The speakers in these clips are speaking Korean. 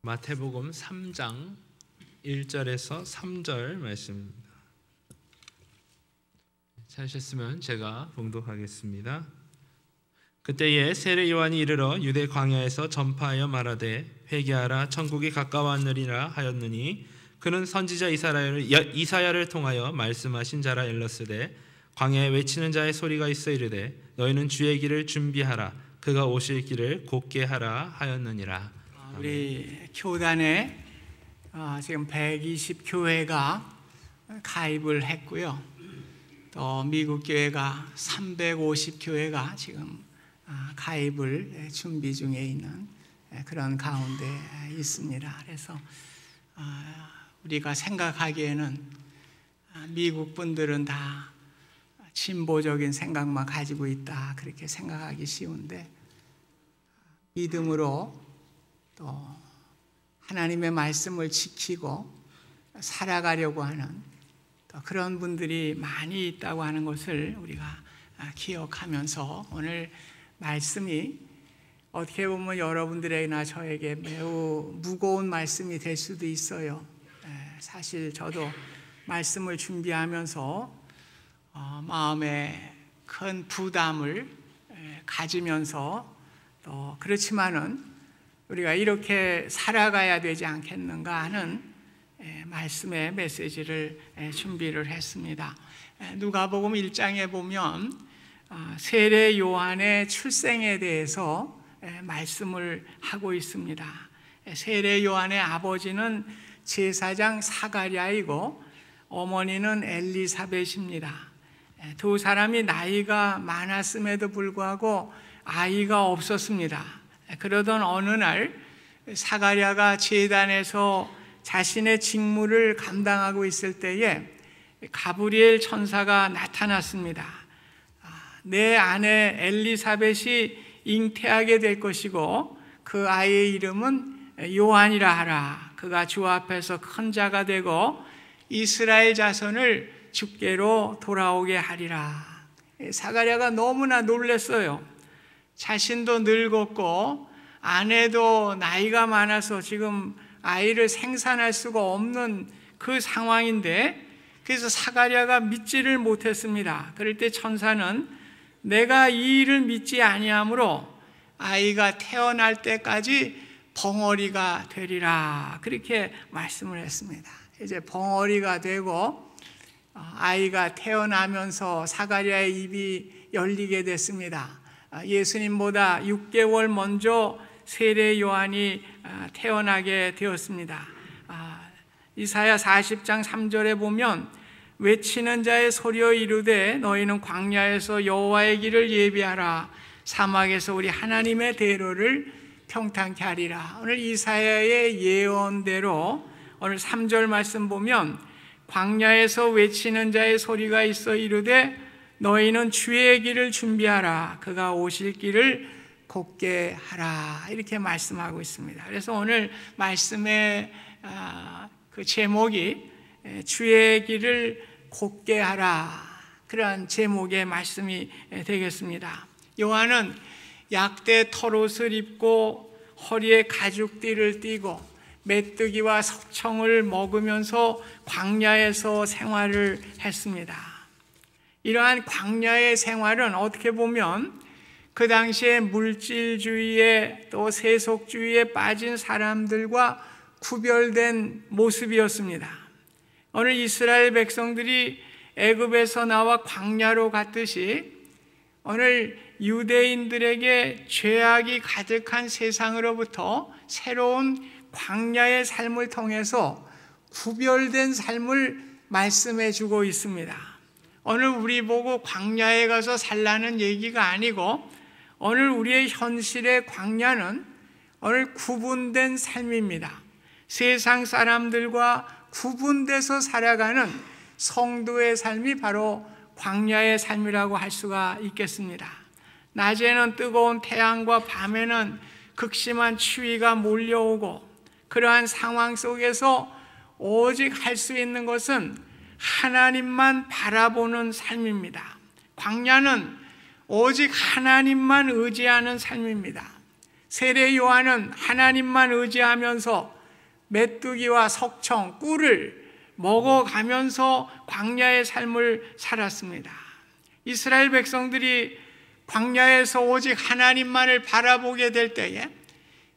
마태복음 3장 1절에서 3절 말씀입니다. 찾으셨으면 제가 봉독하겠습니다. 그때에 세례 요한이 이르러 유대 광야에서 전파하여 말하되 회개하라 천국이 가까웠느니라 하였느니 그는 선지자 이사야를 통하여 말씀하신 자라 일렀으되 광야에 외치는 자의 소리가 있어 이르되 너희는 주의 길을 준비하라 그가 오실 길을 곧게 하라 하였느니라. 우리 교단에 지금 120교회가 가입을 했고요. 또 미국 교회가 350교회가 지금 가입을 준비 중에 있는 그런 가운데 있습니다. 그래서 우리가 생각하기에는 미국 분들은 다 진보적인 생각만 가지고 있다 그렇게 생각하기 쉬운데 믿음으로 또 하나님의 말씀을 지키고 살아가려고 하는 또 그런 분들이 많이 있다고 하는 것을 우리가 기억하면서 오늘 말씀이 어떻게 보면 여러분들에게나 저에게 매우 무거운 말씀이 될 수도 있어요. 사실 저도 말씀을 준비하면서 마음에 큰 부담을 가지면서 또 그렇지만은 우리가 이렇게 살아가야 되지 않겠는가 하는 말씀의 메시지를 준비를 했습니다. 누가복음 1장에 보면 세례 요한의 출생에 대해서 말씀을 하고 있습니다. 세례 요한의 아버지는 제사장 사가랴이고 어머니는 엘리사벳입니다. 두 사람이 나이가 많았음에도 불구하고 아이가 없었습니다. 그러던 어느 날 사가랴가 제단에서 자신의 직무를 감당하고 있을 때에 가브리엘 천사가 나타났습니다. 내 아내 엘리사벳이 잉태하게 될 것이고 그 아이의 이름은 요한이라 하라. 그가 주 앞에서 큰 자가 되고 이스라엘 자손을 주께로 돌아오게 하리라. 사가랴가 너무나 놀랐어요. 자신도 늙었고 아내도 나이가 많아서 지금 아이를 생산할 수가 없는 그 상황인데 그래서 사가랴가 믿지를 못했습니다. 그럴 때 천사는 내가 이 일을 믿지 아니하므로 아이가 태어날 때까지 벙어리가 되리라 그렇게 말씀을 했습니다. 이제 벙어리가 되고 아이가 태어나면서 사가랴의 입이 열리게 됐습니다. 예수님보다 6개월 먼저 세례 요한이 태어나게 되었습니다. 이사야 40장 3절에 보면 외치는 자의 소리여 이르되 너희는 광야에서 여호와의 길을 예비하라 사막에서 우리 하나님의 대로를 평탄케 하리라. 오늘 이사야의 예언대로 오늘 3절 말씀 보면 광야에서 외치는 자의 소리가 있어 이르되 너희는 주의 길을 준비하라 그가 오실 길을 곧게 하라 이렇게 말씀하고 있습니다. 그래서 오늘 말씀의 그 제목이 주의 길을 곧게 하라 그런 제목의 말씀이 되겠습니다. 요한은 약대 털옷을 입고 허리에 가죽띠를 띠고 메뚜기와 석청을 먹으면서 광야에서 생활을 했습니다. 이러한 광야의 생활은 어떻게 보면 그 당시에 물질주의에 또 세속주의에 빠진 사람들과 구별된 모습이었습니다. 오늘 이스라엘 백성들이 애굽에서 나와 광야로 갔듯이 오늘 유대인들에게 죄악이 가득한 세상으로부터 새로운 광야의 삶을 통해서 구별된 삶을 말씀해 주고 있습니다. 오늘 우리 보고 광야에 가서 살라는 얘기가 아니고 오늘 우리의 현실의 광야는 오늘 구분된 삶입니다. 세상 사람들과 구분돼서 살아가는 성도의 삶이 바로 광야의 삶이라고 할 수가 있겠습니다. 낮에는 뜨거운 태양과 밤에는 극심한 추위가 몰려오고 그러한 상황 속에서 오직 할 수 있는 것은 하나님만 바라보는 삶입니다. 광야는 오직 하나님만 의지하는 삶입니다. 세례 요한은 하나님만 의지하면서 메뚜기와 석청, 꿀을 먹어가면서 광야의 삶을 살았습니다. 이스라엘 백성들이 광야에서 오직 하나님만을 바라보게 될 때에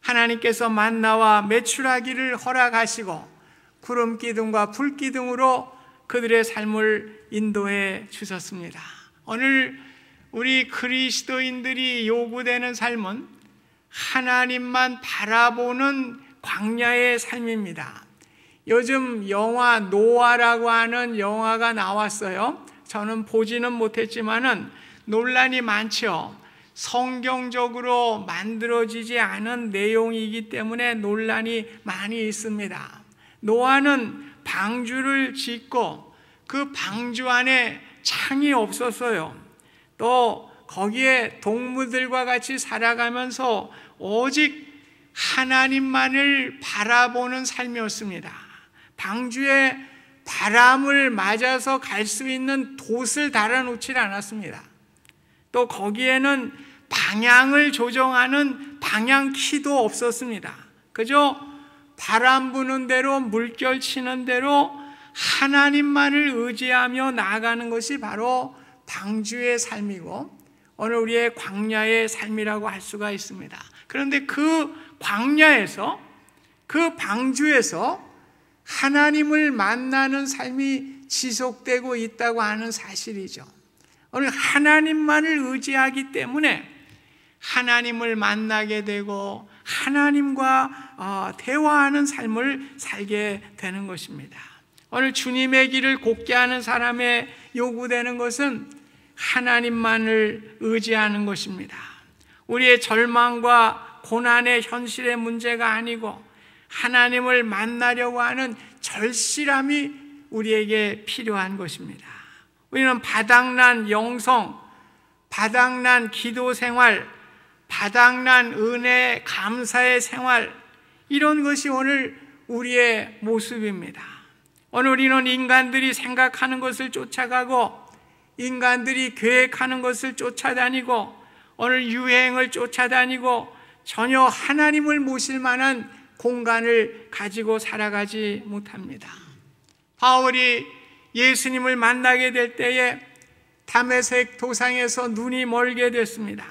하나님께서 만나와 메추라기를 허락하시고 구름 기둥과 불 기둥으로 그들의 삶을 인도해 주셨습니다. 오늘 우리 그리스도인들이 요구되는 삶은 하나님만 바라보는 광야의 삶입니다. 요즘 영화 노아라고 하는 영화가 나왔어요. 저는 보지는 못했지만은 논란이 많죠. 성경적으로 만들어지지 않은 내용이기 때문에 논란이 많이 있습니다. 노아는 방주를 짓고 그 방주 안에 창이 없었어요. 또 거기에 동물들과 같이 살아가면서 오직 하나님만을 바라보는 삶이었습니다. 방주에 바람을 맞아서 갈 수 있는 돛을 달아놓지 않았습니다. 또 거기에는 방향을 조정하는 방향키도 없었습니다. 그저 바람 부는 대로 물결 치는 대로 하나님만을 의지하며 나아가는 것이 바로 방주의 삶이고 오늘 우리의 광야의 삶이라고 할 수가 있습니다. 그런데 그 광야에서, 그 방주에서 하나님을 만나는 삶이 지속되고 있다고 하는 사실이죠. 오늘 하나님만을 의지하기 때문에 하나님을 만나게 되고 하나님과 대화하는 삶을 살게 되는 것입니다. 오늘 주님의 길을 곱게 하는 사람의 요구되는 것은 하나님만을 의지하는 것입니다. 우리의 절망과 고난의 현실의 문제가 아니고 하나님을 만나려고 하는 절실함이 우리에게 필요한 것입니다. 우리는 바닥난 영성, 바닥난 기도 생활, 바닥난 은혜, 감사의 생활, 이런 것이 오늘 우리의 모습입니다. 오늘 우리는 인간들이 생각하는 것을 쫓아가고 인간들이 계획하는 것을 쫓아다니고 오늘 유행을 쫓아다니고 전혀 하나님을 모실 만한 공간을 가지고 살아가지 못합니다. 바울이 예수님을 만나게 될 때에 다메섹 도상에서 눈이 멀게 됐습니다.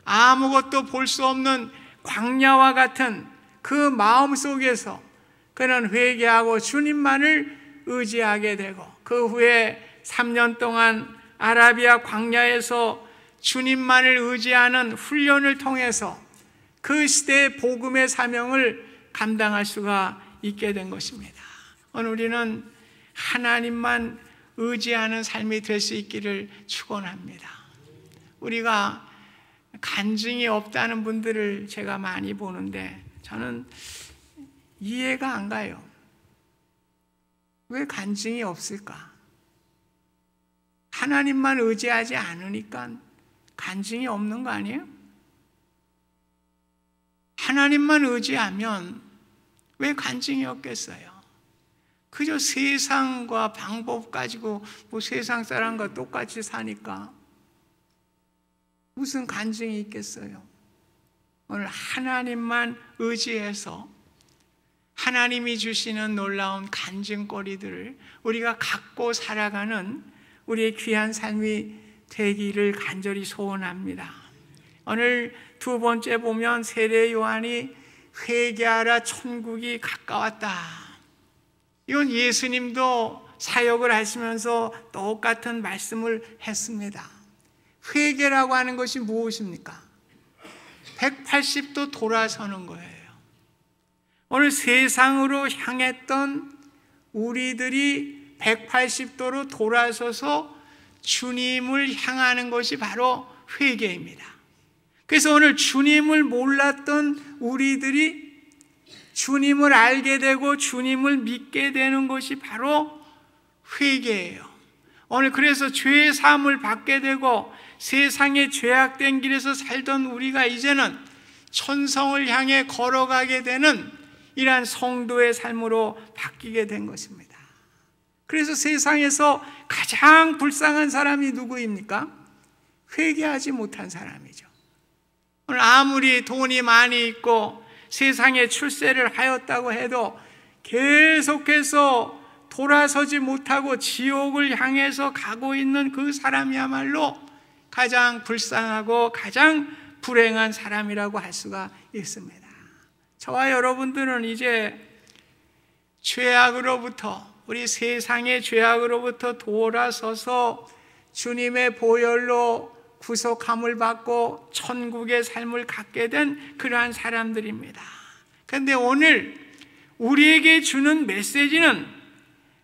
아무것도 볼 수 없는 광야와 같은 그 마음 속에서 그는 회개하고 주님만을 의지하게 되고 그 후에 3년 동안 아라비아 광야에서 주님만을 의지하는 훈련을 통해서 그 시대의 복음의 사명을 감당할 수가 있게 된 것입니다. 오늘 우리는 하나님만 의지하는 삶이 될 수 있기를 축원합니다. 우리가 간증이 없다는 분들을 제가 많이 보는데 저는 이해가 안 가요. 왜 간증이 없을까? 하나님만 의지하지 않으니까 간증이 없는 거 아니에요? 하나님만 의지하면 왜 간증이 없겠어요? 그저 세상과 방법 가지고 뭐 세상 사람과 똑같이 사니까 무슨 간증이 있겠어요? 오늘 하나님만 의지해서 하나님이 주시는 놀라운 간증거리들을 우리가 갖고 살아가는 우리의 귀한 삶이 되기를 간절히 소원합니다. 오늘 두 번째 보면 세례 요한이 회개하라 천국이 가까웠다. 이건 예수님도 사역을 하시면서 똑같은 말씀을 했습니다. 회개라고 하는 것이 무엇입니까? 180도 돌아서는 거예요. 오늘 세상으로 향했던 우리들이 180도로 돌아서서 주님을 향하는 것이 바로 회개입니다. 그래서 오늘 주님을 몰랐던 우리들이 주님을 알게 되고 주님을 믿게 되는 것이 바로 회개예요. 오늘 그래서 죄의 사함을 받게 되고 세상의 죄악된 길에서 살던 우리가 이제는 천성을 향해 걸어가게 되는 이러한 성도의 삶으로 바뀌게 된 것입니다. 그래서 세상에서 가장 불쌍한 사람이 누구입니까? 회개하지 못한 사람이죠. 오늘 아무리 돈이 많이 있고 세상에 출세를 하였다고 해도 계속해서 돌아서지 못하고 지옥을 향해서 가고 있는 그 사람이야말로 가장 불쌍하고 가장 불행한 사람이라고 할 수가 있습니다. 저와 여러분들은 이제 죄악으로부터, 우리 세상의 죄악으로부터 돌아서서 주님의 보혈로 구속함을 받고 천국의 삶을 갖게 된 그러한 사람들입니다. 그런데 오늘 우리에게 주는 메시지는,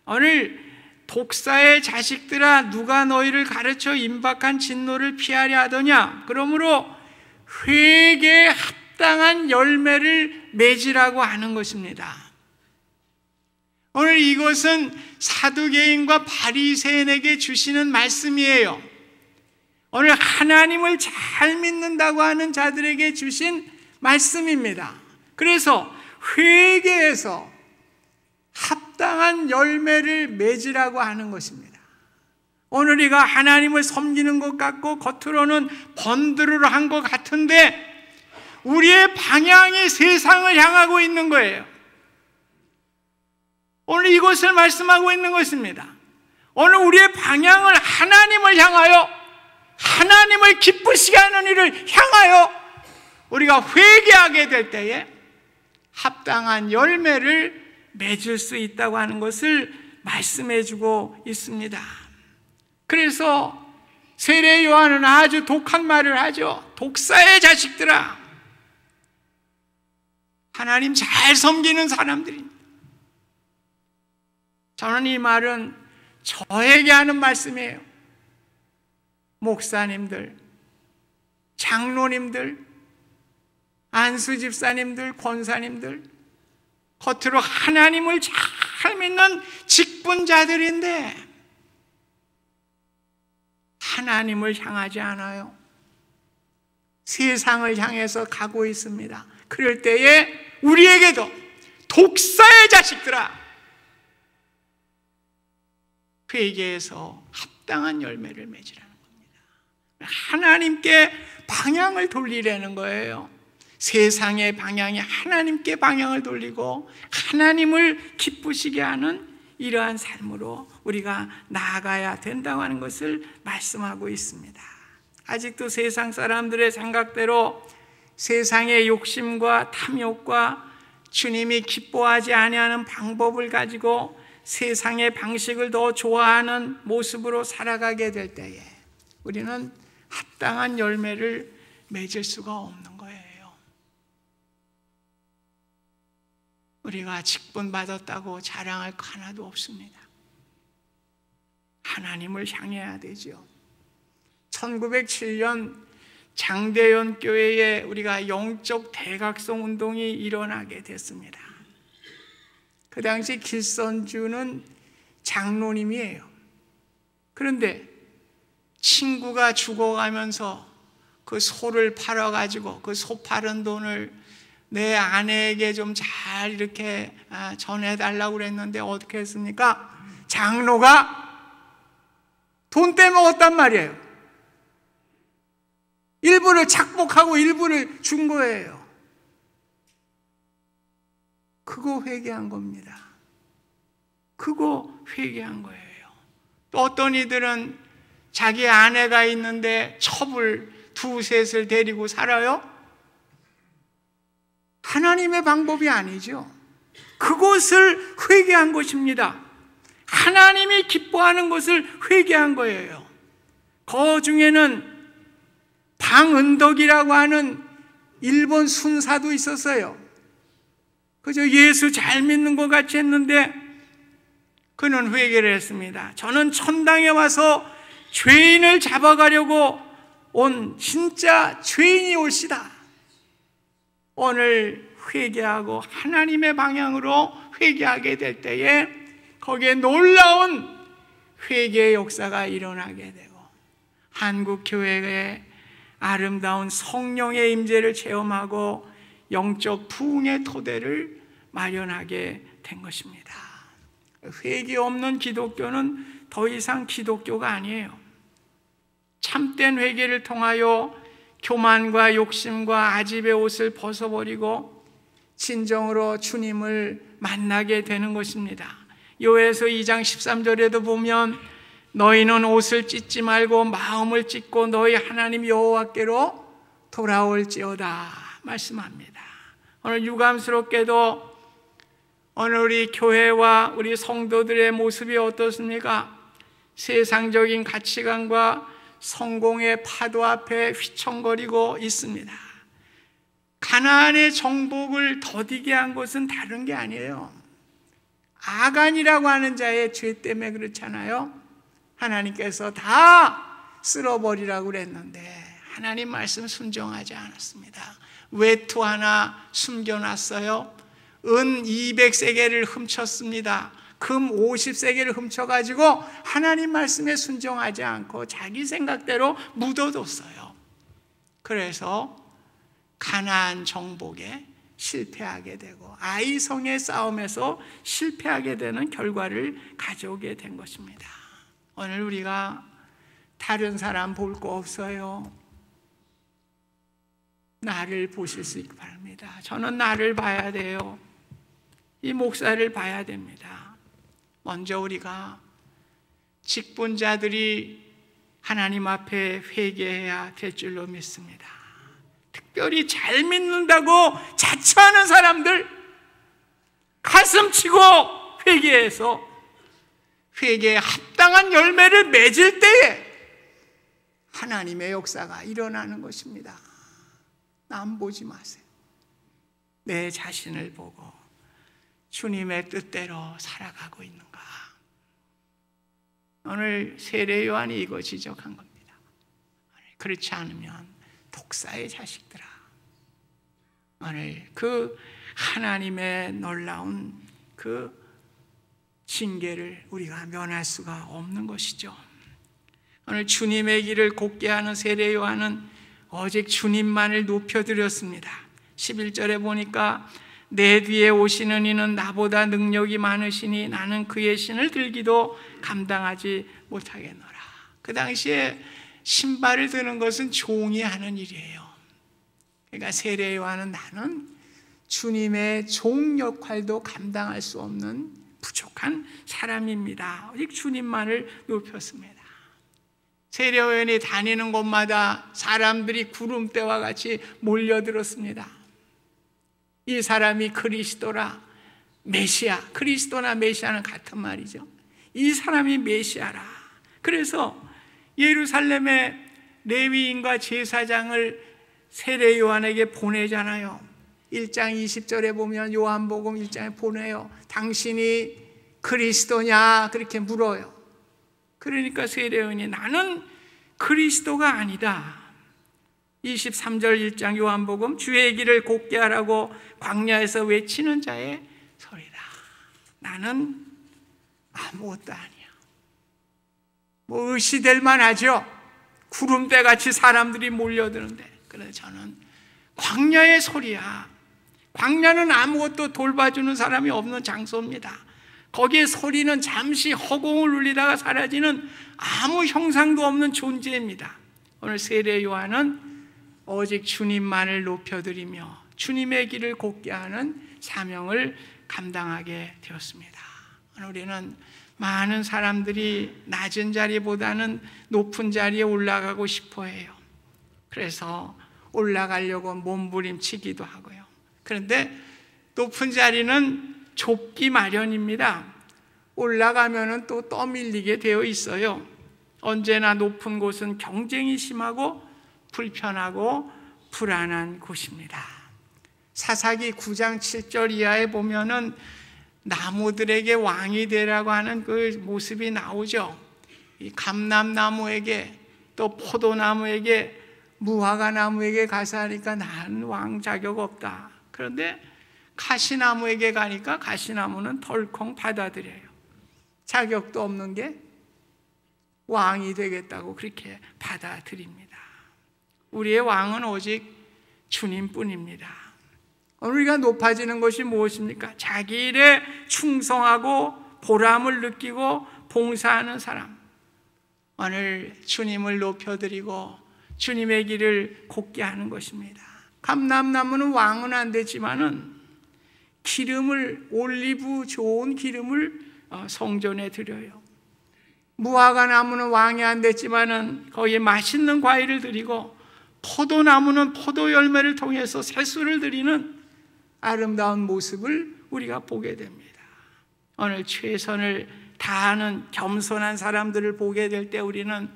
오늘 독사의 자식들아 누가 너희를 가르쳐 임박한 진노를 피하려 하더냐, 그러므로 회개에 합당한 열매를 맺으라고 하는 것입니다. 오늘 이것은 사두개인과 바리새인에게 주시는 말씀이에요. 오늘 하나님을 잘 믿는다고 하는 자들에게 주신 말씀입니다. 그래서 회개에서 합당한 열매를 맺으라고 하는 것입니다. 오늘 우리가 하나님을 섬기는 것 같고 겉으로는 번들으로 한 것 같은데 우리의 방향이 세상을 향하고 있는 거예요. 오늘 이것을 말씀하고 있는 것입니다. 오늘 우리의 방향을 하나님을 향하여, 하나님을 기쁘시게 하는 일을 향하여 우리가 회개하게 될 때에 합당한 열매를 맺을 수 있다고 하는 것을 말씀해 주고 있습니다. 그래서 세례 요한은 아주 독한 말을 하죠. 독사의 자식들아, 하나님 잘 섬기는 사람들입니다. 저는 이 말은 저에게 하는 말씀이에요. 목사님들, 장로님들, 안수집사님들, 권사님들, 겉으로 하나님을 잘 믿는 직분자들인데 하나님을 향하지 않아요. 세상을 향해서 가고 있습니다. 그럴 때에 우리에게도 독사의 자식들아, 회개에서 합당한 열매를 맺으라는 겁니다. 하나님께 방향을 돌리라는 거예요. 세상의 방향이 하나님께 방향을 돌리고 하나님을 기쁘시게 하는 이러한 삶으로 우리가 나아가야 된다고 하는 것을 말씀하고 있습니다. 아직도 세상 사람들의 생각대로 세상의 욕심과 탐욕과 주님이 기뻐하지 아니하는 방법을 가지고 세상의 방식을 더 좋아하는 모습으로 살아가게 될 때에 우리는 합당한 열매를 맺을 수가 없는 거예요. 우리가 직분 받았다고 자랑할 거 하나도 없습니다. 하나님을 향해야 되죠. 1907년 장대현 교회에 우리가 영적 대각성 운동이 일어나게 됐습니다. 그 당시 길선주는 장로님이에요. 그런데 친구가 죽어가면서 그 소를 팔아가지고 그 소 파는 돈을 내 아내에게 좀 잘 이렇게 전해달라고 그랬는데 어떻게 했습니까? 장로가 돈 떼먹었단 말이에요. 일부를 착복하고 일부를 준 거예요. 그거 회개한 겁니다. 그거 회개한 거예요. 또 어떤 이들은 자기 아내가 있는데 첩을 두셋을 데리고 살아요? 하나님의 방법이 아니죠. 그것을 회개한 것입니다. 하나님이 기뻐하는 것을 회개한 거예요. 그 중에는 방은덕이라고 하는 일본 순사도 있었어요. 그저 예수 잘 믿는 것 같이 했는데 그는 회개를 했습니다. 저는 천당에 와서 죄인을 잡아가려고 온 진짜 죄인이 올시다. 오늘 회개하고 하나님의 방향으로 회개하게 될 때에 거기에 놀라운 회개의 역사가 일어나게 되고 한국 교회의 아름다운 성령의 임재를 체험하고 영적 부흥의 토대를 마련하게 된 것입니다. 회개 없는 기독교는 더 이상 기독교가 아니에요. 참된 회개를 통하여 교만과 욕심과 아집의 옷을 벗어버리고 진정으로 주님을 만나게 되는 것입니다. 요에서 2장 13절에도 보면 너희는 옷을 찢지 말고 마음을 찢고 너희 하나님 여호와께로 돌아올지어다 말씀합니다. 오늘 유감스럽게도 오늘 우리 교회와 우리 성도들의 모습이 어떻습니까? 세상적인 가치관과 성공의 파도 앞에 휘청거리고 있습니다. 가나안의 정복을 더디게 한 것은 다른 게 아니에요. 아간이라고 하는 자의 죄 때문에 그렇잖아요. 하나님께서 다 쓸어버리라고 그랬는데 하나님 말씀 순종하지 않았습니다. 외투 하나 숨겨놨어요. 은 200세겔을 훔쳤습니다. 금 50세겔을 훔쳐가지고 하나님 말씀에 순종하지 않고 자기 생각대로 묻어뒀어요. 그래서 가나안 정복에 실패하게 되고 아이성의 싸움에서 실패하게 되는 결과를 가져오게 된 것입니다. 오늘 우리가 다른 사람 볼 거 없어요. 나를 보실 수 있기 바랍니다. 저는 나를 봐야 돼요. 이 목사를 봐야 됩니다. 먼저 우리가 직분자들이 하나님 앞에 회개해야 될 줄로 믿습니다. 특별히 잘 믿는다고 자처하는 사람들 가슴치고 회개해서 회개에 합당한 열매를 맺을 때에 하나님의 역사가 일어나는 것입니다. 남 보지 마세요. 내 자신을 보고 주님의 뜻대로 살아가고 있는가. 오늘 세례 요한이 이거 지적한 겁니다. 그렇지 않으면 독사의 자식들아, 오늘 그 하나님의 놀라운 그 징계를 우리가 면할 수가 없는 것이죠. 오늘 주님의 길을 곱게 하는 세례 요한은 오직 주님만을 높여드렸습니다. 11절에 보니까 내 뒤에 오시는 이는 나보다 능력이 많으시니 나는 그의 신을 들기도 감당하지 못하겠노라. 그 당시에 신발을 드는 것은 종이 하는 일이에요. 그러니까 세례 요한은 나는 주님의 종 역할도 감당할 수 없는 부족한 사람입니다. 오직 주님만을 높였습니다. 세례 요한이 다니는 곳마다 사람들이 구름대와 같이 몰려들었습니다. 이 사람이 그리스도라, 메시아, 그리스도나 메시아는 같은 말이죠. 이 사람이 메시아라. 그래서 예루살렘의 레위인과 제사장을 세례 요한에게 보내잖아요. 1장 20절에 보면 요한복음 1장에 보내요. 당신이 그리스도냐? 그렇게 물어요. 그러니까 세례 요한이 나는 그리스도가 아니다. 23절 1장 요한복음 주의 길을 곱게 하라고 광야에서 외치는 자의 소리다. 나는 아무것도 아니야. 뭐 의시될 만하죠. 구름대같이 사람들이 몰려드는데, 그래서 저는 광야의 소리야. 광야는 아무것도 돌봐주는 사람이 없는 장소입니다. 거기에 소리는 잠시 허공을 울리다가 사라지는 아무 형상도 없는 존재입니다. 오늘 세례 요한은 오직 주님만을 높여드리며 주님의 길을 곱게 하는 사명을 감당하게 되었습니다. 우리는 많은 사람들이 낮은 자리보다는 높은 자리에 올라가고 싶어 해요. 그래서 올라가려고 몸부림치기도 하고요. 그런데 높은 자리는 좁기 마련입니다. 올라가면 또 떠밀리게 되어 있어요. 언제나 높은 곳은 경쟁이 심하고 불편하고 불안한 곳입니다. 사사기 9장 7절 이하에 보면은 나무들에게 왕이 되라고 하는 그 모습이 나오죠. 이 감람나무에게 또 포도나무에게 무화과 나무에게 가서 하니까 나는 왕 자격 없다. 그런데 가시나무에게 가니까 가시나무는 덜컹 받아들여요. 자격도 없는 게 왕이 되겠다고 그렇게 받아들입니다. 우리의 왕은 오직 주님뿐입니다. 우리가 높아지는 것이 무엇입니까? 자기 일에 충성하고 보람을 느끼고 봉사하는 사람. 오늘 주님을 높여드리고 주님의 길을 곱게 하는 것입니다. 감람나무는 왕은 안 되지만은 기름을, 올리브 좋은 기름을 성전에 드려요. 무화과 나무는 왕이 안 됐지만은 거기에 맛있는 과일을 드리고, 포도나무는 포도 열매를 통해서 세수를 드리는 아름다운 모습을 우리가 보게 됩니다. 오늘 최선을 다하는 겸손한 사람들을 보게 될 때 우리는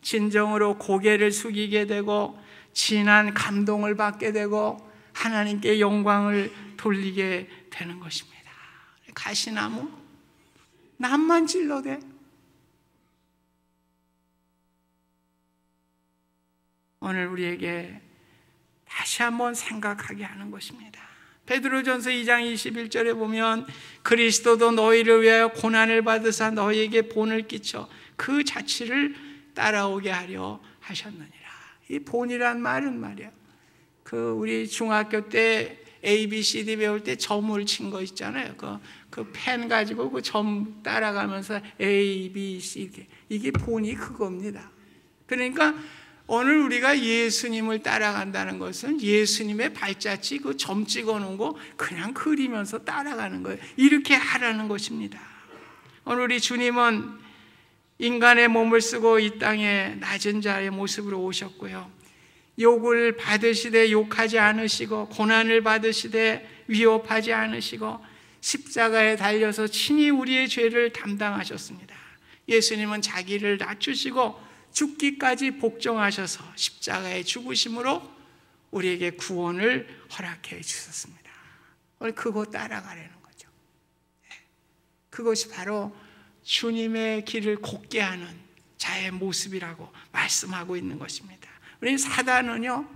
진정으로 고개를 숙이게 되고 진한 감동을 받게 되고 하나님께 영광을 돌리게 되는 것입니다. 가시나무 낫만 찔러대. 오늘 우리에게 다시 한번 생각하게 하는 것입니다. 베드로전서 2장 21절에 보면 그리스도도 너희를 위하여 고난을 받으사 너희에게 본을 끼쳐 그 자취를 따라오게 하려 하셨느니라. 이 본이란 말은 말이야, 우리 중학교 때 ABCD 배울 때 점을 친 거 있잖아요. 그 펜 가지고 그 점 따라가면서 A, B, C 이게 본이 그겁니다. 그러니까 오늘 우리가 예수님을 따라간다는 것은 예수님의 발자취 그 점 찍어 놓은 거 그냥 그리면서 따라가는 거예요. 이렇게 하라는 것입니다. 오늘 우리 주님은 인간의 몸을 쓰고 이 땅에 낮은 자의 모습으로 오셨고요, 욕을 받으시되 욕하지 않으시고 고난을 받으시되 위협하지 않으시고 십자가에 달려서 친히 우리의 죄를 담당하셨습니다. 예수님은 자기를 낮추시고 죽기까지 복종하셔서 십자가의 죽으심으로 우리에게 구원을 허락해 주셨습니다. 오늘 그거 따라가려는 거죠. 그것이 바로 주님의 길을 곱게 하는 자의 모습이라고 말씀하고 있는 것입니다. 우리 사단은요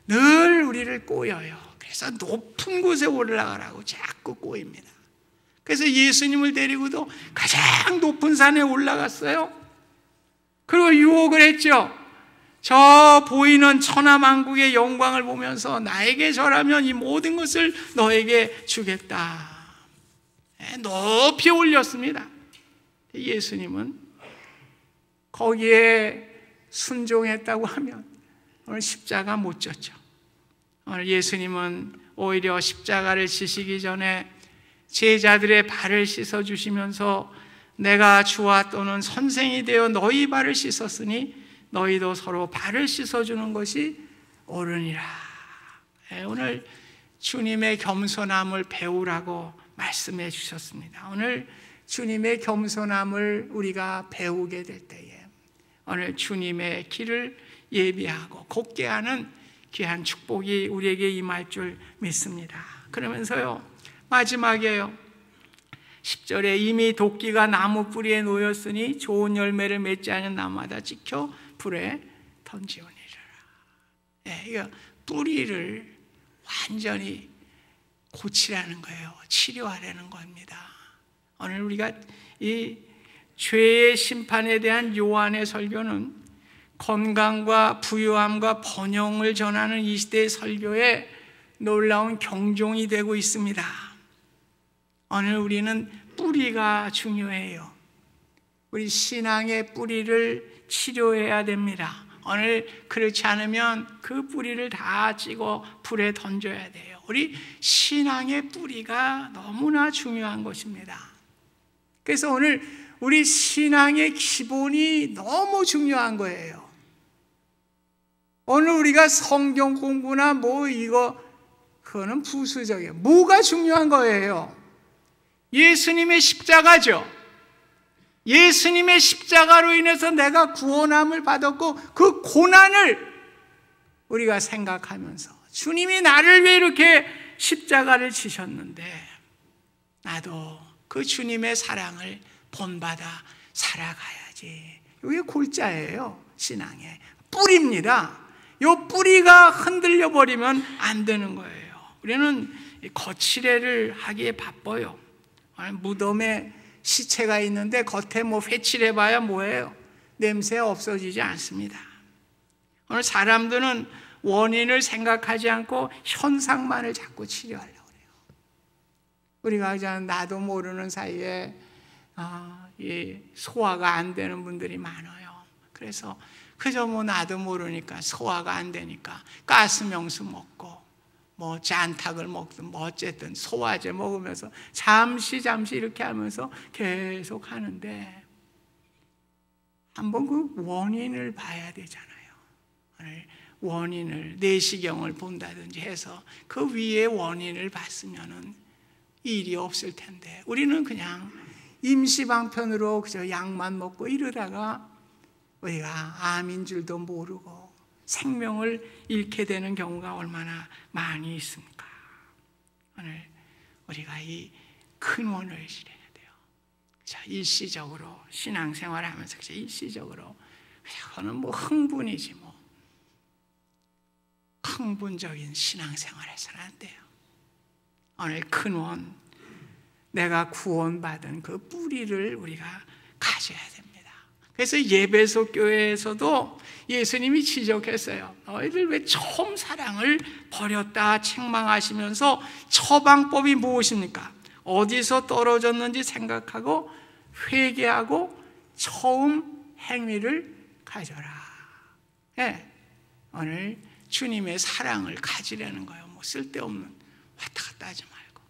늘 우리를 꼬여요. 그래서 높은 곳에 올라가라고 자꾸 꼬입니다. 그래서 예수님을 데리고도 가장 높은 산에 올라갔어요. 그리고 유혹을 했죠. 저 보이는 천하만국의 영광을 보면서 나에게 절하면 이 모든 것을 너에게 주겠다. 높이 올렸습니다. 예수님은 거기에 순종했다고 하면 오늘 십자가 못 졌죠. 오늘 예수님은 오히려 십자가를 지시기 전에 제자들의 발을 씻어주시면서 내가 주와 또는 선생이 되어 너희 발을 씻었으니 너희도 서로 발을 씻어주는 것이 옳으니라. 오늘 주님의 겸손함을 배우라고 말씀해 주셨습니다. 오늘 주님의 겸손함을 우리가 배우게 될 때에 오늘 주님의 길을 예비하고 곱게 하는 귀한 축복이 우리에게 임할 줄 믿습니다. 그러면서요 마지막에요 10절에 이미 도끼가 나무 뿌리에 놓였으니 좋은 열매를 맺지 않은 나무마다 찍혀 불에 던지오니라. 이거 뿌리를 완전히 고치라는 거예요. 치료하라는 겁니다. 오늘 우리가 이 죄의 심판에 대한 요한의 설교는 건강과 부유함과 번영을 전하는 이 시대의 설교에 놀라운 경종이 되고 있습니다. 오늘 우리는 뿌리가 중요해요. 우리 신앙의 뿌리를 치료해야 됩니다. 오늘 그렇지 않으면 그 뿌리를 다 찌고 불에 던져야 돼요. 우리 신앙의 뿌리가 너무나 중요한 것입니다. 그래서 오늘 우리 신앙의 기본이 너무 중요한 거예요. 오늘 우리가 성경 공부나 그거는 부수적이에요. 뭐가 중요한 거예요? 예수님의 십자가죠. 예수님의 십자가로 인해서 내가 구원함을 받았고 그 고난을 우리가 생각하면서 주님이 나를 위해 이렇게 십자가를 지셨는데 나도 그 주님의 사랑을 본받아 살아가야지. 이게 골자예요. 신앙의 뿌리입니다. 이 뿌리가 흔들려 버리면 안 되는 거예요. 우리는 거칠애를 하기에 바빠요. 무덤에 시체가 있는데 겉에 회칠해봐야 뭐예요? 냄새 없어지지 않습니다. 오늘 사람들은 원인을 생각하지 않고 현상만을 자꾸 치료하려고 해요. 우리가 그냥 나도 모르는 사이에 소화가 안 되는 분들이 많아요. 그래서 그저 뭐 나도 모르니까 소화가 안 되니까 가스명수 먹고 뭐 잔탁을 먹든 뭐 어쨌든 소화제 먹으면서 잠시 이렇게 하면서 계속 하는데 한번 그 원인을 봐야 되잖아요. 오늘 원인을 내시경을 본다든지 해서 그 위에 원인을 봤으면은 일이 없을 텐데 우리는 그냥 임시방편으로 그저 약만 먹고 이러다가 우리가 암인 줄도 모르고 생명을 잃게 되는 경우가 얼마나 많이 있습니까? 오늘 우리가 이 큰 원을 실해야 돼요. 일시적으로 신앙생활을 하면서 일시적으로 그거는 뭐 흥분이지 뭐 흥분적인 신앙생활에서는 안 돼요. 오늘 큰 원, 내가 구원받은 그 뿌리를 우리가 가져야 됩니다. 그래서 예배소 교회에서도 예수님이 지적했어요. 너희들 왜 처음 사랑을 버렸다 책망하시면서 처방법이 무엇입니까? 어디서 떨어졌는지 생각하고 회개하고 처음 행위를 가져라. 네. 오늘 주님의 사랑을 가지려는 거예요. 뭐 쓸데없는 왔다 갔다 하지 말고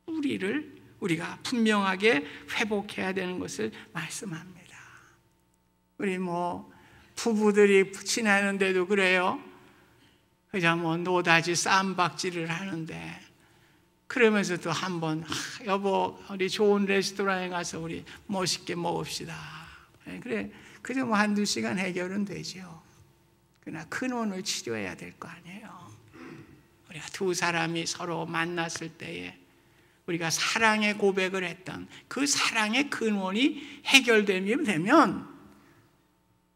뿌리를 우리가 분명하게 회복해야 되는 것을 말씀합니다. 우리 뭐 부부들이 지내는데도 그래요. 그냥 뭐 노다지 쌈박질을 하는데 그러면서도 한번 여보 우리 좋은 레스토랑에 가서 우리 멋있게 먹읍시다. 그래 그저 뭐 한두 시간 해결은 되죠. 그러나 근원을 치료해야 될 거 아니에요. 우리가 두 사람이 서로 만났을 때에 우리가 사랑의 고백을 했던 그 사랑의 근원이 해결되면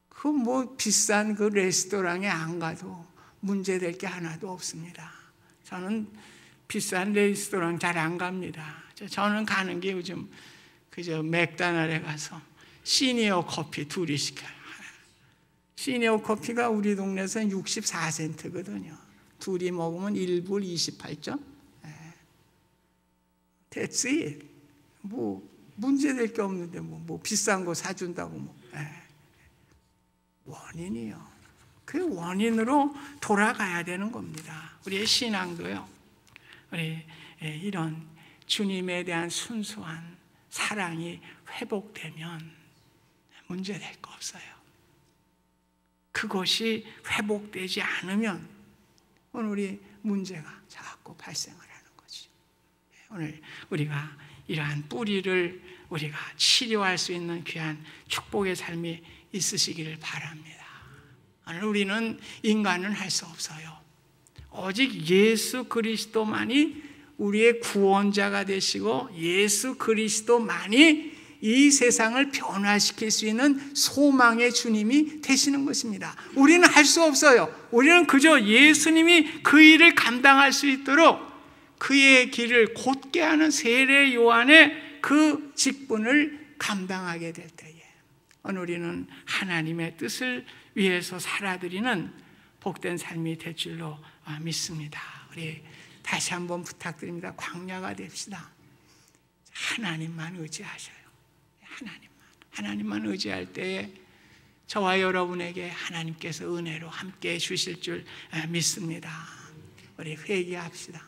그 뭐 비싼 그 레스토랑에 안 가도 문제될 게 하나도 없습니다. 저는 비싼 레스토랑 잘 안 갑니다. 저는 가는 게 요즘 그저 맥도날드에 가서 시니어 커피 둘이 시켜요. 시니어 커피가 우리 동네에서는 64센트거든요. 둘이 먹으면 1불 28점. That's it. 뭐 문제될 게 없는데 뭐 비싼 거 사준다고 뭐. 원인이요. 그 원인으로 돌아가야 되는 겁니다. 우리의 신앙도요. 우리 이런 주님에 대한 순수한 사랑이 회복되면 문제될 거 없어요. 그것이 회복되지 않으면 오늘 우리 문제가 자꾸 발생을 하는 거죠. 오늘 우리가 이러한 뿌리를 우리가 치료할 수 있는 귀한 축복의 삶이 있으시기를 바랍니다. 오늘 우리는 인간은 할 수 없어요. 오직 예수 그리스도만이 우리의 구원자가 되시고 예수 그리스도만이 이 세상을 변화시킬 수 있는 소망의 주님이 되시는 것입니다. 우리는 할 수 없어요. 우리는 그저 예수님이 그 일을 감당할 수 있도록 그의 길을 곧게 하는 세례 요한의 그 직분을 감당하게 될 때에 오늘 우리는 하나님의 뜻을 위해서 살아드리는 복된 삶이 될 줄로 믿습니다. 우리 다시 한번 부탁드립니다. 광야가 됩시다. 하나님만 의지하셔요. 하나님만 의지할 때에 저와 여러분에게 하나님께서 은혜로 함께 주실 줄 믿습니다. 우리 회개합시다.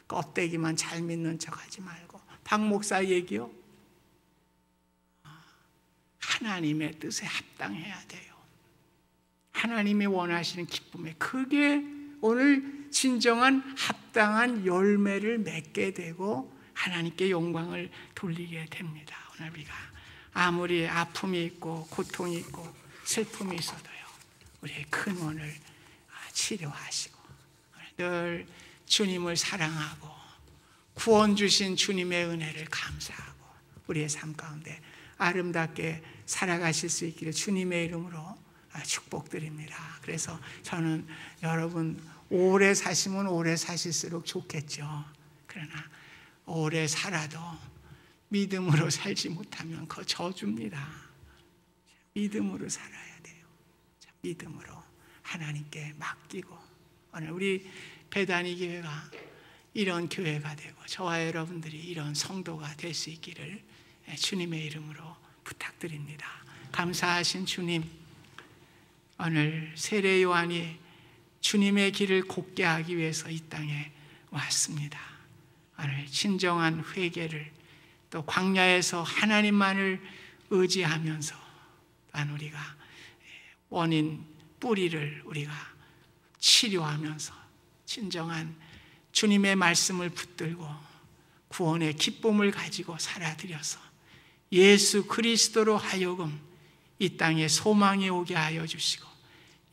껍데기만 잘 믿는 척하지 말고 박 목사 얘기요. 하나님의 뜻에 합당해야 돼요. 하나님이 원하시는 기쁨에 그게 오늘 진정한 합당한 열매를 맺게 되고 하나님께 영광을 돌리게 됩니다. 오늘 우리가 아무리 아픔이 있고 고통이 있고 슬픔이 있어도요. 우리의 큰 원을 치료하시고 늘 주님을 사랑하고 구원 주신 주님의 은혜를 감사하고 우리의 삶 가운데 아름답게 살아가실 수 있기를 주님의 이름으로 축복드립니다. 그래서 저는 여러분 오래 사시면 오래 사실수록 좋겠죠. 그러나 오래 살아도 믿음으로 살지 못하면 그거 저주입니다. 믿음으로 살아야 돼요. 믿음으로 하나님께 맡기고 오늘 우리 배단위 교회가 이런 교회가 되고 저와 여러분들이 이런 성도가 될 수 있기를 주님의 이름으로 부탁드립니다. 감사하신 주님, 오늘 세례 요한이 주님의 길을 곱게 하기 위해서 이 땅에 왔습니다. 오늘 진정한 회개를, 또 광야에서 하나님만을 의지하면서 또한 우리가 원인 뿌리를 우리가 치료하면서 진정한 주님의 말씀을 붙들고 구원의 기쁨을 가지고 살아들여서 예수 그리스도로 하여금 이 땅에 소망이 오게 하여 주시고,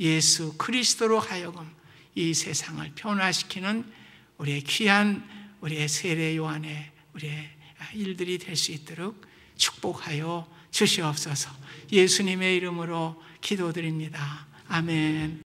예수 그리스도로 하여금 이 세상을 변화시키는 우리의 귀한 우리의 세례 요한의 우리의 일들이 될 수 있도록 축복하여 주시옵소서. 예수님의 이름으로 기도드립니다. 아멘.